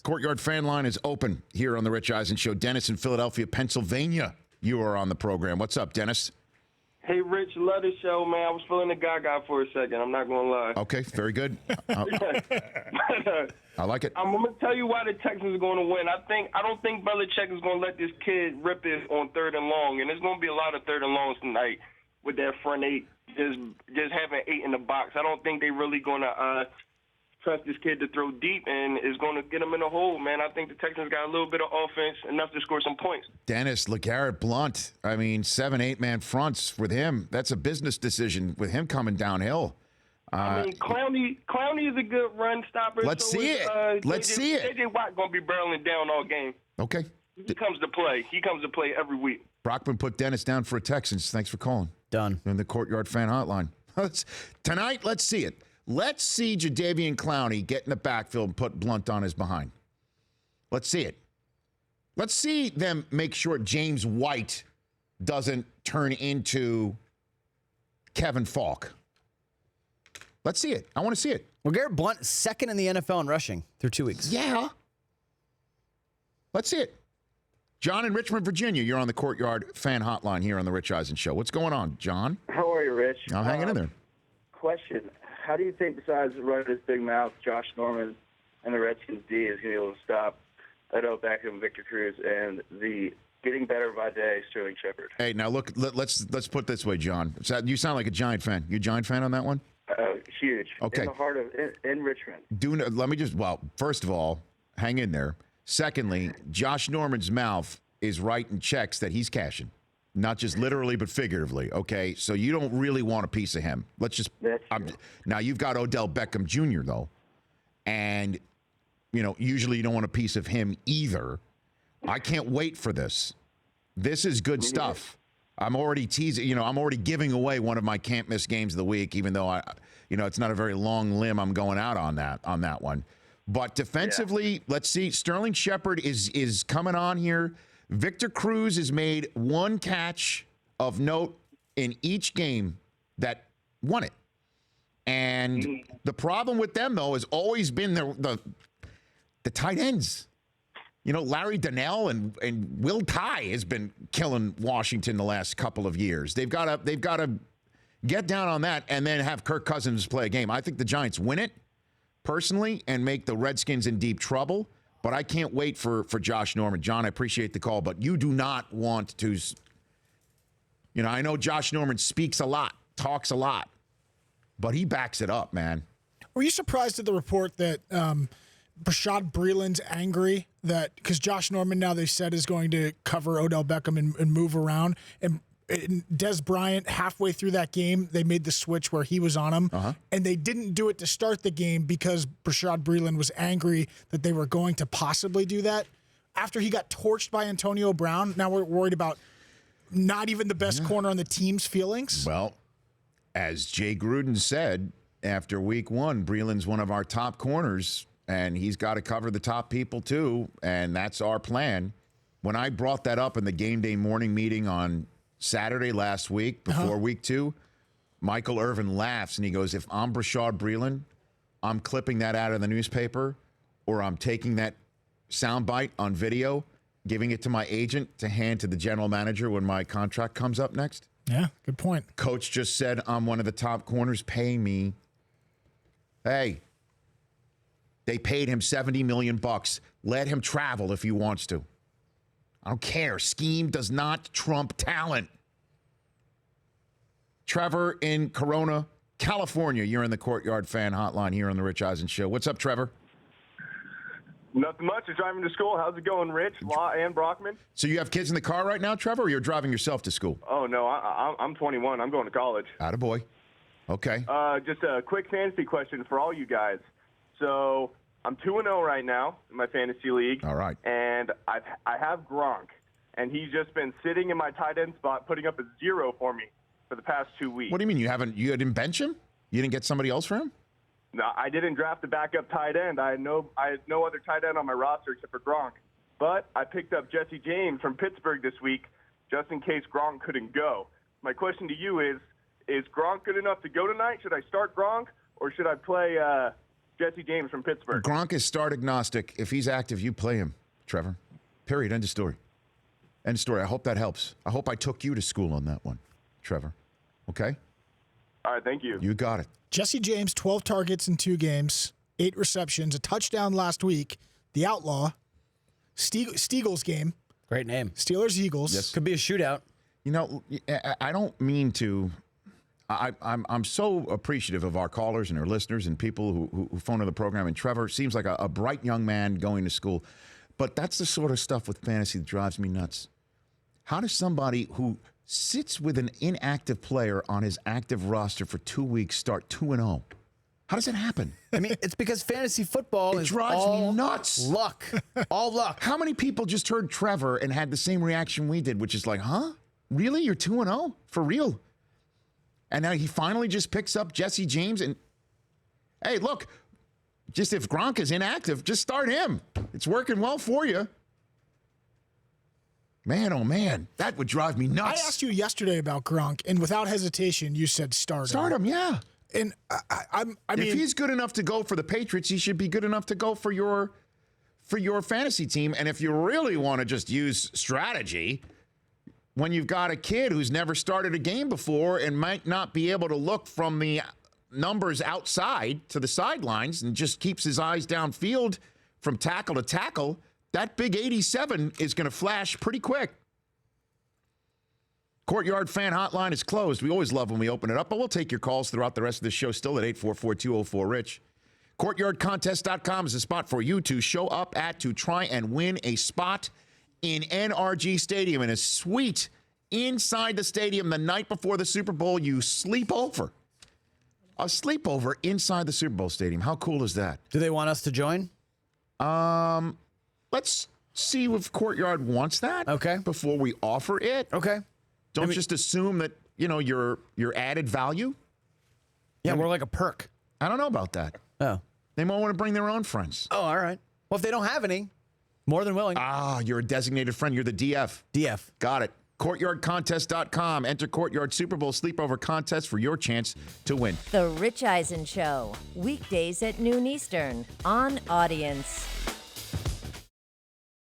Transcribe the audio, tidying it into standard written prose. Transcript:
Courtyard fan line is open here on the Rich Eisen Show. Dennis in Philadelphia, Pennsylvania. You are on the program. What's up, Dennis? Hey, Rich, love the show, man. I was feeling the gaga for a second. I'm not going to lie. Okay, very good. I like it. I'm going to tell you why the Texans are going to win. I don't think Belichick is going to let this kid rip it on 3rd and long, and there's going to be a lot of 3rd and longs tonight with that front 8, just having 8 in the box. I don't think they're really going to trust this kid to throw deep, and is going to get him in a hole, man. I think the Texans got a little bit of offense, enough to score some points. Dennis, LeGarrette Blount, 7, 8-man fronts with him. That's a business decision with him coming downhill. Clowney is a good run stopper. Let's see it. Let's see it. J.J. Watt going to be barreling down all game. Okay. He comes to play. He comes to play every week. Brockman put Dennis down for a Texans. Thanks for calling. Done. In the Courtyard fan hotline. Tonight, let's see it. Let's see Jadeveon Clowney get in the backfield and put Blount on his behind. Let's see it. Let's see them make sure James White doesn't turn into Kevin Falk. Let's see it. I want to see it. Well, Garrett Blount, second in the NFL in rushing through 2 weeks. Yeah. Let's see it. John in Richmond, Virginia, you're on the Courtyard fan hotline here on the Rich Eisen Show. What's going on, John? How are you, Rich? I'm hanging in there. Question. How do you think, besides running his big mouth, Josh Norman and the Redskins D is going to be able to stop Odell Beckham, Victor Cruz, and the getting better by day Sterling Shepard? Hey, now look, let's put it this way, John. You sound like a Giant fan. You a Giant fan on that one? Huge. Okay. In the heart of in Richmond. First of all, hang in there. Secondly, Josh Norman's mouth is writing checks that he's cashing. Not just literally, but figuratively, okay? So you don't really want a piece of him. Now, you've got Odell Beckham Jr., though. And, usually you don't want a piece of him either. I can't wait for this. This is good stuff. I'm already teasing, I'm already giving away one of my can't miss games of the week, even though it's not a very long limb I'm going out on that one. But defensively, Let's see. Sterling Shepard is coming on here. Victor Cruz has made one catch of note in each game that won it. And the problem with them, though, has always been the tight ends. Larry Donnell and Will Tye has been killing Washington the last couple of years. They've got to get down on that and then have Kirk Cousins play a game. I think the Giants win it, personally, and make the Redskins in deep trouble. But I can't wait for Josh Norman. John, I appreciate the call, but you do not want to, I know Josh Norman speaks a lot, talks a lot, but he backs it up, man. Were you surprised at the report that Bashaud Breeland's angry because Josh Norman now they said is going to cover Odell Beckham and move around, and Des Bryant, halfway through that game, they made the switch where he was on him, and they didn't do it to start the game because Bashaud Breeland was angry that they were going to possibly do that. After he got torched by Antonio Brown, now we're worried about not even the best corner on the team's feelings. Well, as Jay Gruden said after week 1, Breeland's one of our top corners, and he's got to cover the top people too, and that's our plan. When I brought that up in the game day morning meeting on Saturday last week, before week 2, Michael Irvin laughs and he goes, if I'm Bashaud Breeland, I'm clipping that out of the newspaper, or I'm taking that soundbite on video, giving it to my agent to hand to the general manager when my contract comes up next. Yeah, good point. Coach just said I'm one of the top corners, paying me. Hey, they paid him $70 million. Let him travel if he wants to. I don't care. Scheme does not trump talent. Trevor in Corona, California. You're in the Courtyard fan hotline here on the Rich Eisen Show. What's up, Trevor? Nothing much. Just driving to school. How's it going, Rich, Law, and Brockman? So you have kids in the car right now, Trevor, or you're driving yourself to school? Oh, no. I'm 21. I'm going to college. Attaboy. Okay. Just a quick fantasy question for all you guys. So I'm 2-0 right now in my fantasy league. All right. And I have Gronk, and he's just been sitting in my tight end spot, putting up a 0 for me for the past 2 weeks. What do you mean you didn't bench him? You didn't get somebody else for him? No, I didn't draft a backup tight end. I had no other tight end on my roster except for Gronk. But I picked up Jesse James from Pittsburgh this week just in case Gronk couldn't go. My question to you is Gronk good enough to go tonight? Should I start Gronk, or should I play Jesse James from Pittsburgh. Gronk is start agnostic. If he's active, you play him, Trevor. Period. End of story. End of story. I hope that helps. I hope I took you to school on that one, Trevor. Okay? All right, thank you. You got it. Jesse James, 12 targets in 2 games, 8 receptions, a touchdown last week. The Outlaw, Steagles game. Great name. Steelers-Eagles. Yes. Could be a shootout. You know, I don't mean to. I'm so appreciative of our callers and our listeners and people who phone to the program. And Trevor seems like a bright young man going to school. But that's the sort of stuff with fantasy that drives me nuts. How does somebody who sits with an inactive player on his active roster for 2 weeks start 2-0? How does that happen? I mean, it's because fantasy football It is drives all me nuts. luck. All luck. How many people just heard Trevor and had the same reaction we did, which is like, huh? Really? You're 2-0? For real? And now he finally just picks up Jesse James. And, hey, look, just if Gronk is inactive, just start him. It's working well for you. Man, oh, man, that would drive me I nuts. asked you yesterday about Gronk, and without hesitation, you said start him. Start him, yeah. And I mean, If he's good enough to go for the Patriots, he should be good enough to go for your fantasy team. And if you really want to just use strategy, when you've got a kid who's never started a game before and might not be able to look from the numbers outside to the sidelines and just keeps his eyes downfield from tackle to tackle, that big 87 is going to flash pretty quick. Courtyard fan hotline is closed. We always love when we open it up, but we'll take your calls throughout the rest of the show still at 844-204-RICH. CourtyardContest.com is a spot for you to show up at to try and win a spot in NRG Stadium. And a suite inside the stadium the night before the Super Bowl. You sleep over. A sleepover inside the Super Bowl stadium. How cool is that? Do they want us to join? Let's see if Courtyard wants that. Okay. Before we offer it. Okay. Don't just assume that, your added value. Yeah, we're like a perk. I don't know about that. Oh. They might want to bring their own friends. Oh, all right. Well, if they don't have any, more than willing. Ah, you're a designated friend. You're the DF. DF. Got it. CourtyardContest.com. Enter Courtyard Super Bowl Sleepover Contest for your chance to win. The Rich Eisen Show, weekdays at noon Eastern on Audience.